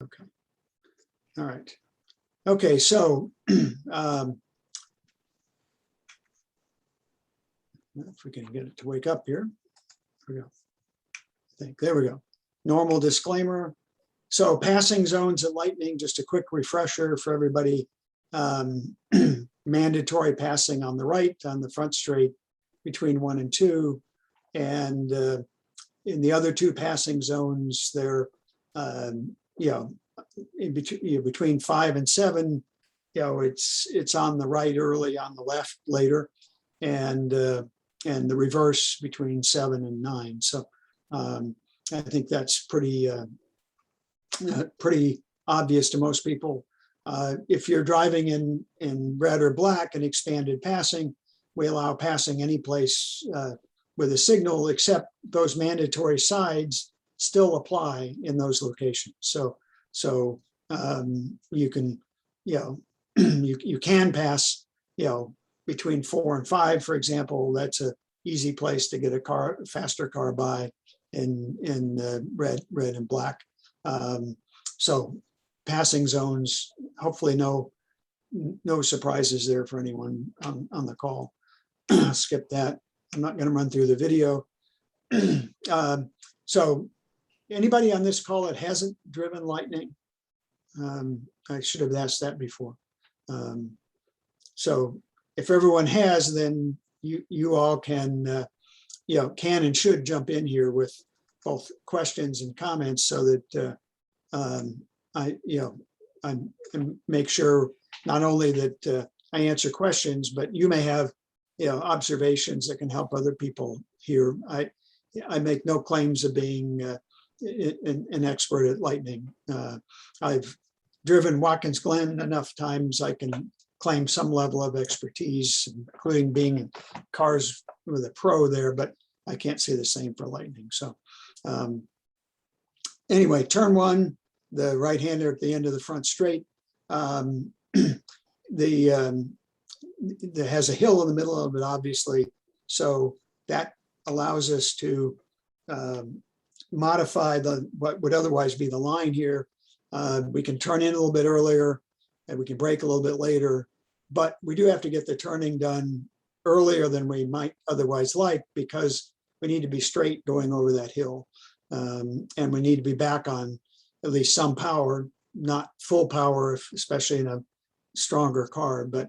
Okay. All right. Okay, so if we can get it to wake up here. There we go. I think there we go. Normal disclaimer. So passing zones at Lightning, just a quick refresher for everybody. Mandatory passing on the right on the front straight between 1 and 2, and in the other two passing zones, they're between 5 and 7. It's on the right early, on the left later, and the reverse between 7 and 9. So I think that's pretty obvious to most people. If you're driving in red or black and expanded passing, we allow passing any place with a signal, except those mandatory sides still apply in those locations. So you can, you can pass, between 4 and 5, for example. That's a easy place to get a faster car by in red and black. So passing zones, hopefully no surprises there for anyone on the call. Skip that. I'm not going to run through the video. So anybody on this call that hasn't driven Lightning? I should have asked that before. So if everyone has, then you all can and should jump in here with both questions and comments, so that I make sure not only that I answer questions, but you may have observations that can help other people here. I make no claims of being an expert at Lightning. I've driven Watkins Glen enough times I can claim some level of expertise, including being in cars with a pro there, but I can't say the same for Lightning. So anyway, turn 1, the right-hander at the end of the front straight. There has a hill in the middle of it, obviously. So that allows us to modify what would otherwise be the line here. We can turn in a little bit earlier, and we can brake a little bit later, but we do have to get the turning done earlier than we might otherwise like, because we need to be straight going over that hill. And we need to be back on at least some power, not full power, especially in a stronger car, but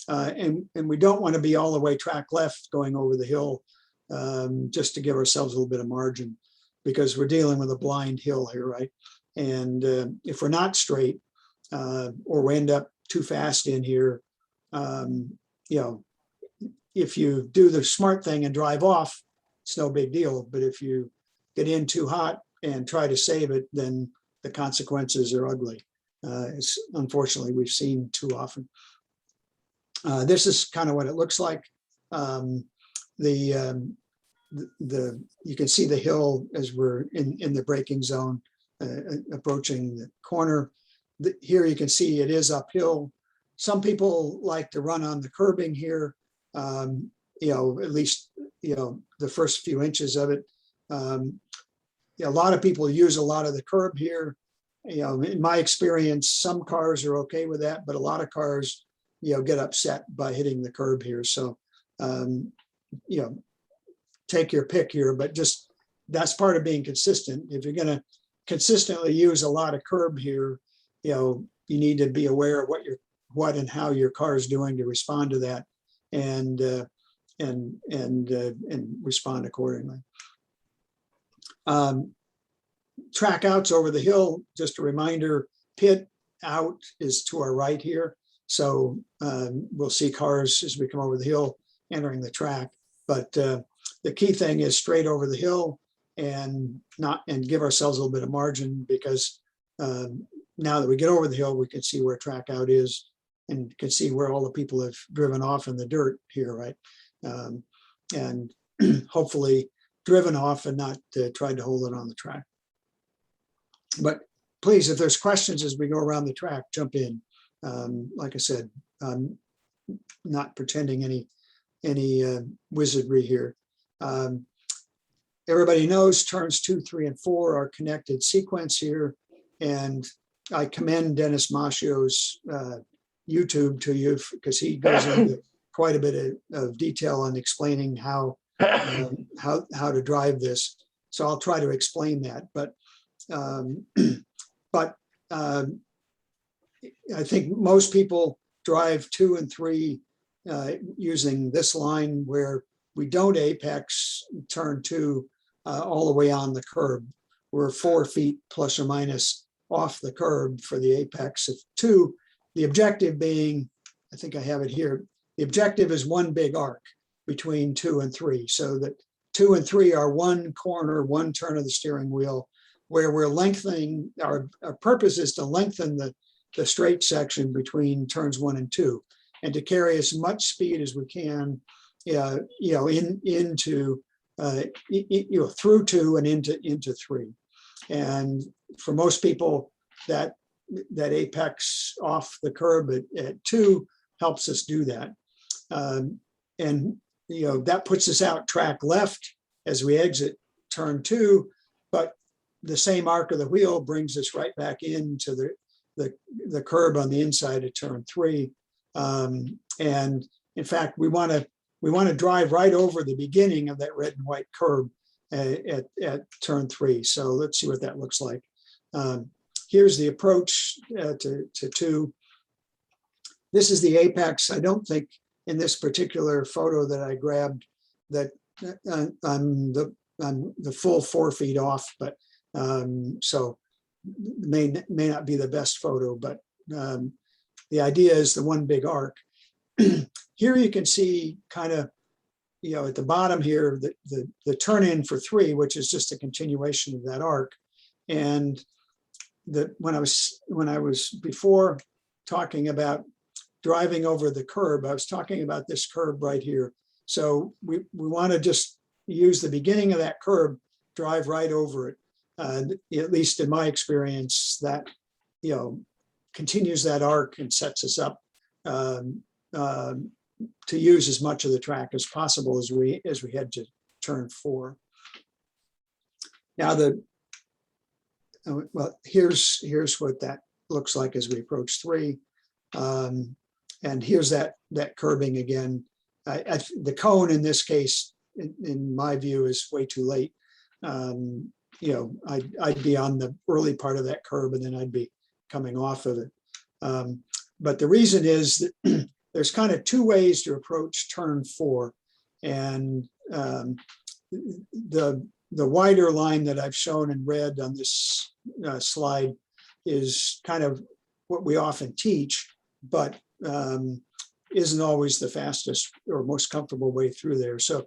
and we don't want to be all the way track left going over the hill, just to give ourselves a little bit of margin, because we're dealing with a blind hill here, right? And if we're not straight, or we end up too fast in here, if you do the smart thing and drive off, it's no big deal. But if you get in too hot and try to save it, then the consequences are ugly. It's unfortunately we've seen too often. This is kind of what it looks like. You can see the hill as we're in the braking zone, approaching the corner. Here you can see it is uphill. Some people like to run on the curbing here, at least the first few inches of it. A lot of people use a lot of the curb here. In my experience, some cars are okay with that, but a lot of cars get upset by hitting the curb here. So take your pick here, but just that's part of being consistent. If you're going to consistently use a lot of curb here, you need to be aware of what and how your car is doing to respond to that, and respond accordingly. Track outs over the hill, just a reminder, pit out is to our right here. So we'll see cars as we come over the hill entering the track. But the key thing is straight over the hill and give ourselves a little bit of margin, because now that we get over the hill, we can see where track out is and can see where all the people have driven off in the dirt here, right? And hopefully driven off and not tried to hold it on the track. But please, if there's questions as we go around the track, jump in. Like I said, I'm not pretending any wizardry here. Everybody knows turns 2, 3, and 4 are connected sequence here, and I commend Dennis Maschio's YouTube to you because he goes into quite a bit of detail on explaining how to drive this. So I'll try to explain that. But I think most people drive 2 and 3 using this line where we don't apex turn 2 all the way on the curb. We're 4 feet plus or minus off the curb for the apex of 2. The objective being, I think I have it here, the objective is one big arc between 2 and 3, so that 2 and 3 are one corner, one turn of the steering wheel, where we're lengthening, our purpose is to lengthen the straight section between turns 1 and 2, and to carry as much speed as we can, into through 2 and into 3. And for most people, that apex off the curb at 2 helps us do that. And that puts us out track left as we exit turn 2, but the same arc of the wheel brings us right back into the curb on the inside of turn 3. And in fact, we want to drive right over the beginning of that red and white curb at turn 3. So let's see what that looks like. Here's the approach to 2. This is the apex. I don't think in this particular photo that I grabbed that I'm the full 4 feet off, but so may not be the best photo, but the idea is the one big arc. Here you can see kind of, at the bottom here, the turn in for 3, which is just a continuation of that arc. And when I was before talking about driving over the curb, I was talking about this curb right here. So we want to just use the beginning of that curb, drive right over it. At least in my experience, that continues that arc and sets us up to use as much of the track as possible as we head to turn 4. Now here's what that looks like as we approach 3, and here's that curbing again. The cone in this case, in my view, is way too late. I'd be on the early part of that curb and then I'd be coming off of it. But the reason is that there's kind of 2 ways to approach turn 4, and the wider line that I've shown in red on this slide is kind of what we often teach, but isn't always the fastest or most comfortable way through there. So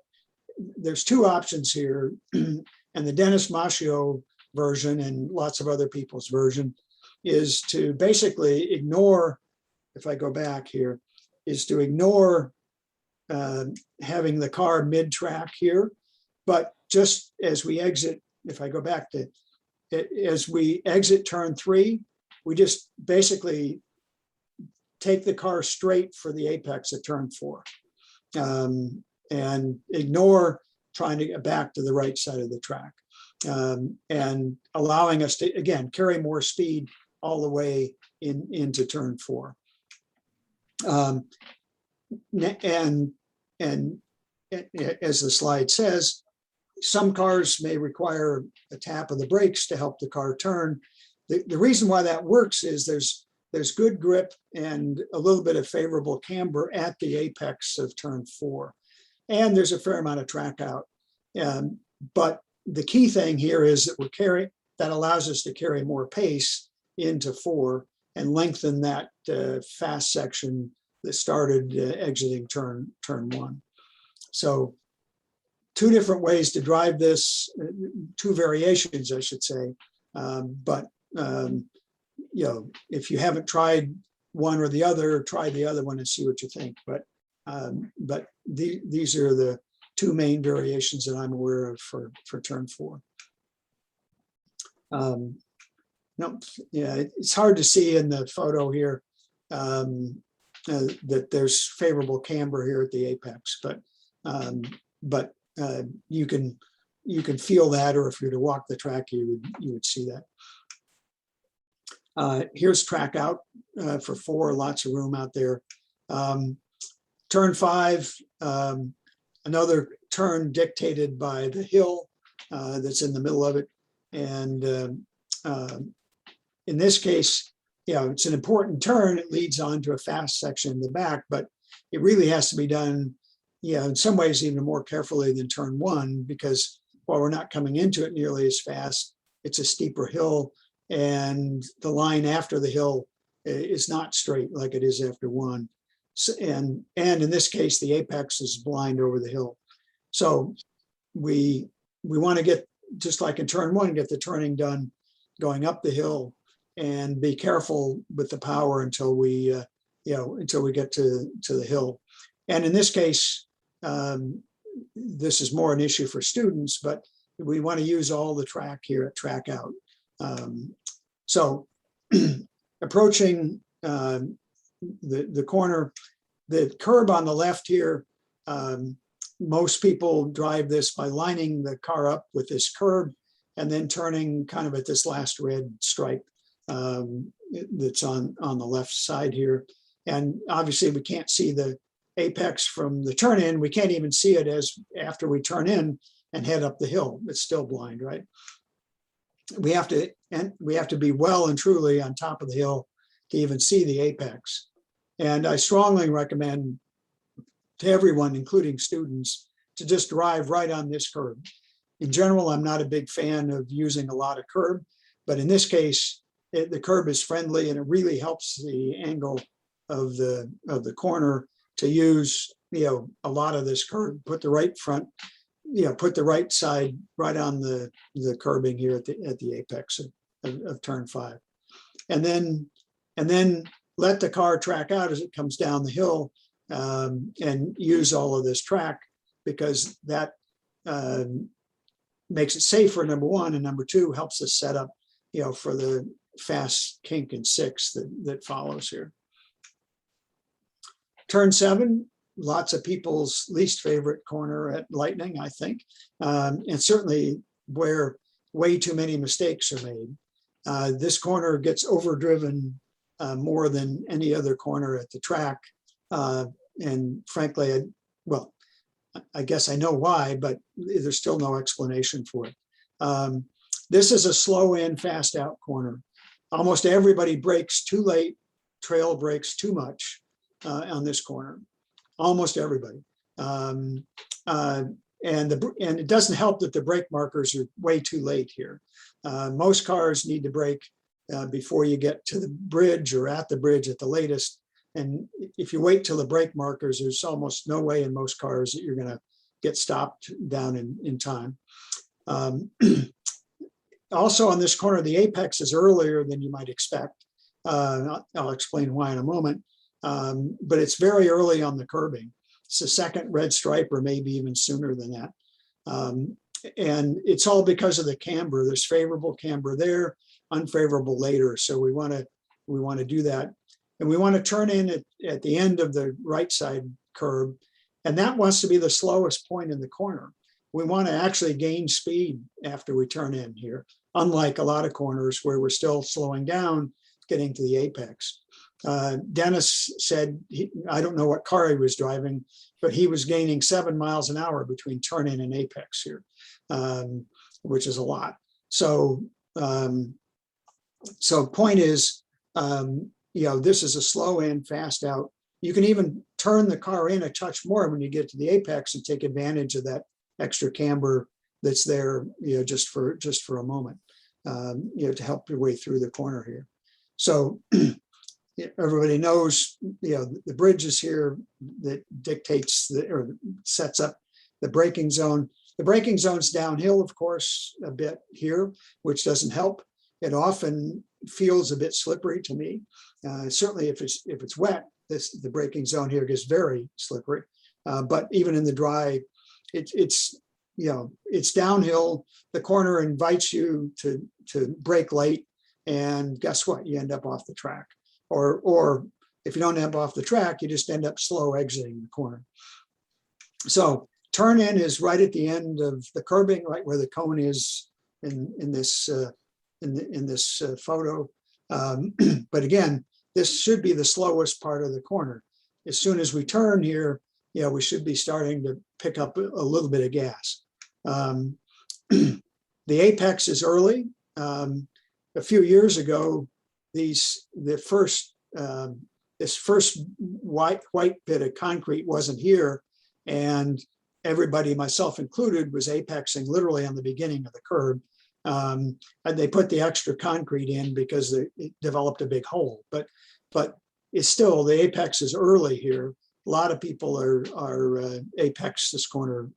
there's 2 options here, and the Dennis Maschio version and lots of other people's version is to basically ignore, if I go back here, is to ignore having the car mid-track here, but just as we exit, if I go back to, as we exit turn 3, we just basically take the car straight for the apex at turn 4, and ignore trying to get back to the right side of the track, and allowing us to, again, carry more speed all the way into turn 4. And as the slide says, some cars may require a tap of the brakes to help the car turn. The reason why that works is there's good grip and a little bit of favorable camber at the apex of turn 4. And there's a fair amount of track out. But the key thing here is that that allows us to carry more pace into 4 and lengthen that fast section that started exiting turn 1. So 2 different ways to drive this, 2 variations, I should say. But if you haven't tried one or the other, try the other one and see what you think. But these are the 2 main variations that I'm aware of for turn 4. No, yeah, it's hard to see in the photo here that there's favorable camber here at the apex, but you can feel that, or if you're to walk the track, you would see that. Here's track out for 4, lots of room out there. Turn 5, another turn dictated by the hill that's in the middle of it. And in this case, it's an important turn. It leads on to a fast section in the back, but it really has to be done, in some ways even more carefully than turn 1, because while we're not coming into it nearly as fast, it's a steeper hill, and the line after the hill is not straight like it is after 1. So, and in this case, the apex is blind over the hill. So we want to get, just like in turn 1, get the turning done going up the hill, and be careful with the power until we get to the hill. And in this case, this is more an issue for students, but we want to use all the track here at track out. So approaching the corner, the curb on the left here, most people drive this by lining the car up with this curb and then turning kind of at this last red stripe that's on the left side here. And obviously we can't see the apex from the turn in. We can't even see it as after we turn in and head up the hill. It's still blind, right? We have to be well and truly on top of the hill to even see the apex. And I strongly recommend to everyone, including students, to just drive right on this curb. In general, I'm not a big fan of using a lot of curb, but in this case, the curb is friendly and it really helps the angle of the corner to use a lot of this curb. Put the right front, put the right side right on the curbing here at the apex of turn 5, and then let the car track out as it comes down the hill, and use all of this track, because that makes it safer, number 1, and number 2, helps us set up for the fast kink and 6 that follows here. Turn 7, lots of people's least favorite corner at Lightning, I think, and certainly where way too many mistakes are made. This corner gets overdriven more than any other corner at the track, and frankly, I guess I know why, but there's still no explanation for it. This is a slow in, fast out corner. Almost everybody brakes too late, trail brakes too much on this corner. Almost everybody. And it doesn't help that the brake markers are way too late here. Most cars need to brake before you get to the bridge or at the bridge at the latest. And if you wait till the brake markers, there's almost no way in most cars that you're going to get stopped down in time. Also on this corner, the apex is earlier than you might expect. I'll explain why in a moment. But it's very early on the curbing. It's the second red stripe, or maybe even sooner than that. And it's all because of the camber. There's favorable camber there, unfavorable later. So we want to do that. And we want to turn in at the end of the right side curb. And that wants to be the slowest point in the corner. We want to actually gain speed after we turn in here, unlike a lot of corners where we're still slowing down, getting to the apex. Dennis said, I don't know what car he was driving, but he was gaining 7 miles an hour between turn in and apex here, which is a lot. So, point is, this is a slow in, fast out. You can even turn the car in a touch more when you get to the apex and take advantage of that extra camber that's there, just for a moment, to help your way through the corner here. So everybody knows, the bridge is here that dictates or sets up the braking zone. The braking zone's downhill, of course, a bit here, which doesn't help. It often feels a bit slippery to me. Certainly if it's wet, the braking zone here gets very slippery. But even in the dry, it's downhill. The corner invites you to brake late, and guess what? You end up off the track. Or if you don't end up off the track, you just end up slow exiting the corner. So turn in is right at the end of the curbing, right where the cone is in this photo. But again, this should be the slowest part of the corner. As soon as we turn here, we should be starting to pick up a little bit of gas. The apex is early. A few years ago, this first white bit of concrete wasn't here, and everybody, myself included, was apexing literally on the beginning of the curb. And they put the extra concrete in because it developed a big hole. But it's still, the apex is early here. A lot of people are apex this corner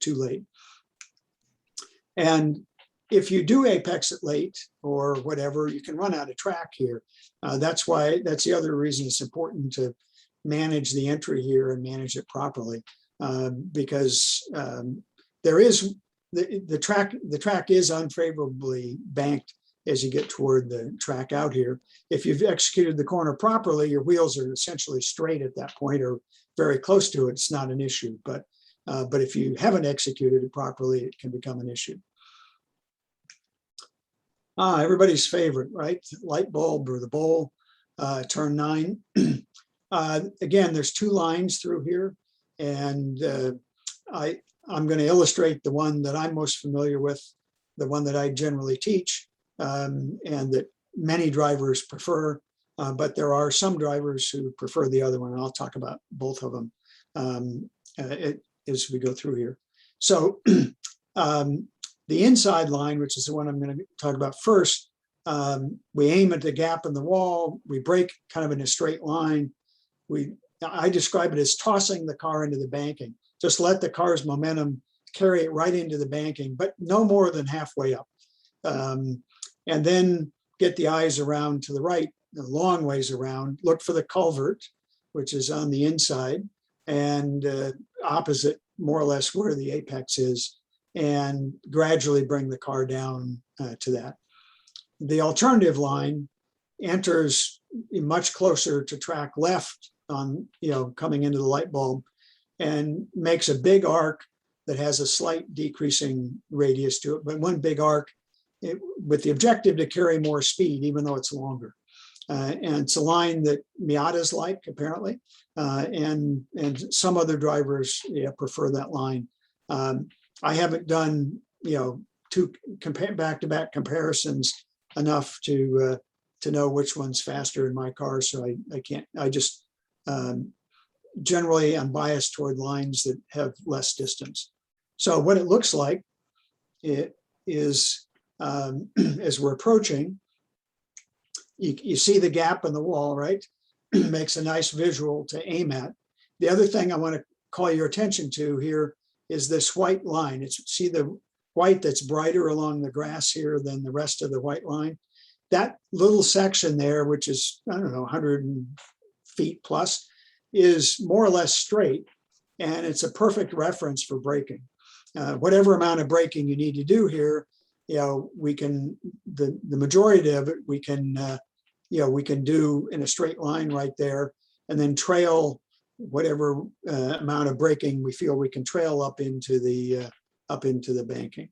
too late. And if you do apex it late or whatever, you can run out of track here. That's the other reason it's important to manage the entry here and manage it properly, because there is the track is unfavorably banked as you get toward the track out here. If you've executed the corner properly, your wheels are essentially straight at that point or very close to it. It's not an issue, but if you haven't executed it properly, it can become an issue. Everybody's favorite, right? Light bulb or the bowl, turn 9. Again, there's 2 lines through here, and I'm going to illustrate the one that I'm most familiar with, the one that I generally teach, and that many drivers prefer, but there are some drivers who prefer the other one, and I'll talk about both of them as we go through here. So the inside line, which is the one I'm going to talk about first, we aim at the gap in the wall. We brake kind of in a straight line. I describe it as tossing the car into the banking. Just let the car's momentum carry it right into the banking, but no more than halfway up. And then get the eyes around to the right, a long ways around. Look for the culvert, which is on the inside, and opposite more or less where the apex is, and gradually bring the car down to that. The alternative line enters much closer to track left on, coming into the light bulb, and makes a big arc that has a slight decreasing radius to it, but one big arc with the objective to carry more speed, even though it's longer. And it's a line that Miatas like, apparently, and some other drivers prefer that line. I haven't done, 2 back-to-back comparisons enough to know which one's faster in my car, so I can't. I just generally I'm biased toward lines that have less distance. So what it looks like, it is as we're approaching, you see the gap in the wall, right? Makes a nice visual to aim at. The other thing I want to call your attention to here is this white line. See the white that's brighter along the grass here than the rest of the white line? That little section there, which is, I don't know, 100 feet plus, is more or less straight, and it's a perfect reference for braking. Whatever amount of braking you need to do here, we can, the majority of it, we can do in a straight line right there, and then trail whatever amount of braking we feel we can trail up into the banking.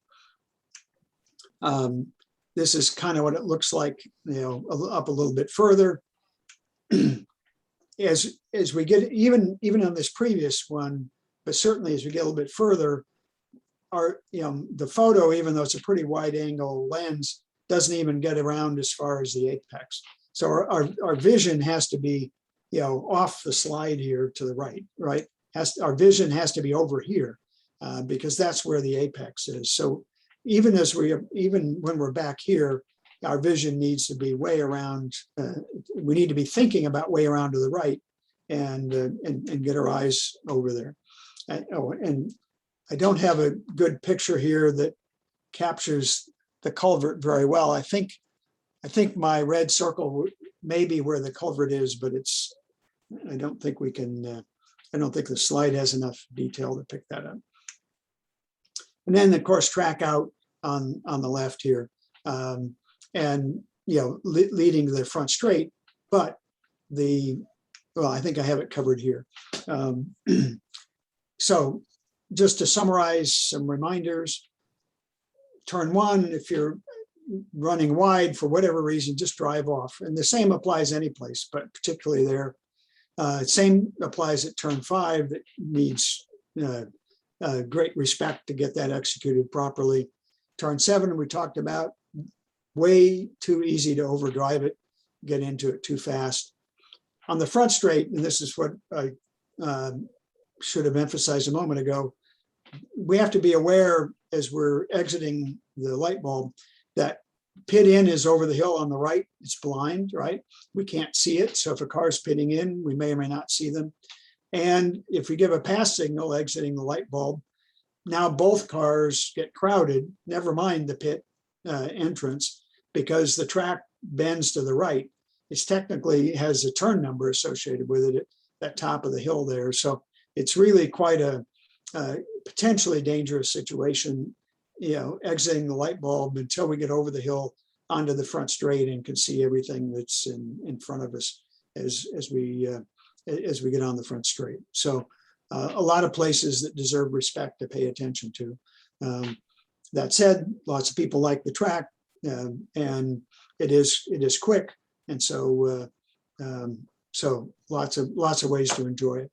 This is kind of what it looks like, up a little bit further. As we get, even on this previous one, but certainly as we get a little bit further, the photo, even though it's a pretty wide angle lens, doesn't even get around as far as the apex. So our vision has to be, off the slide here to the right? Our vision has to be over here because that's where the apex is. So even when we're back here, our vision needs to be way around. We need to be thinking about way around to the right and get our eyes over there. And I don't have a good picture here that captures the culvert very well. I think my red circle may be where the culvert is, but I don't think we can, I don't think the slide has enough detail to pick that up. And then of course, track out on the left here, and leading to the front straight, but I think I have it covered here. So just to summarize some reminders, turn 1, if you're running wide for whatever reason, just drive off. And the same applies any place, but particularly there. Same applies at turn 5 that needs great respect to get that executed properly. Turn 7, we talked about, way too easy to overdrive it, get into it too fast. On the front straight, and this is what I should have emphasized a moment ago, we have to be aware as we're exiting the light bulb that pit in is over the hill on the right. It's blind, right? We can't see it. So if a car is pitting in, we may or may not see them. And if we give a pass signal exiting the light bulb, now both cars get crowded, never mind the pit entrance, because the track bends to the right. It's technically has a turn number associated with it at that top of the hill there. So it's really quite a potentially dangerous situation, exiting the light bulb until we get over the hill onto the front straight and can see everything that's in front of us as we get on the front straight. So a lot of places that deserve respect to pay attention to. That said, lots of people like the track, and it is quick, and so so lots of ways to enjoy it.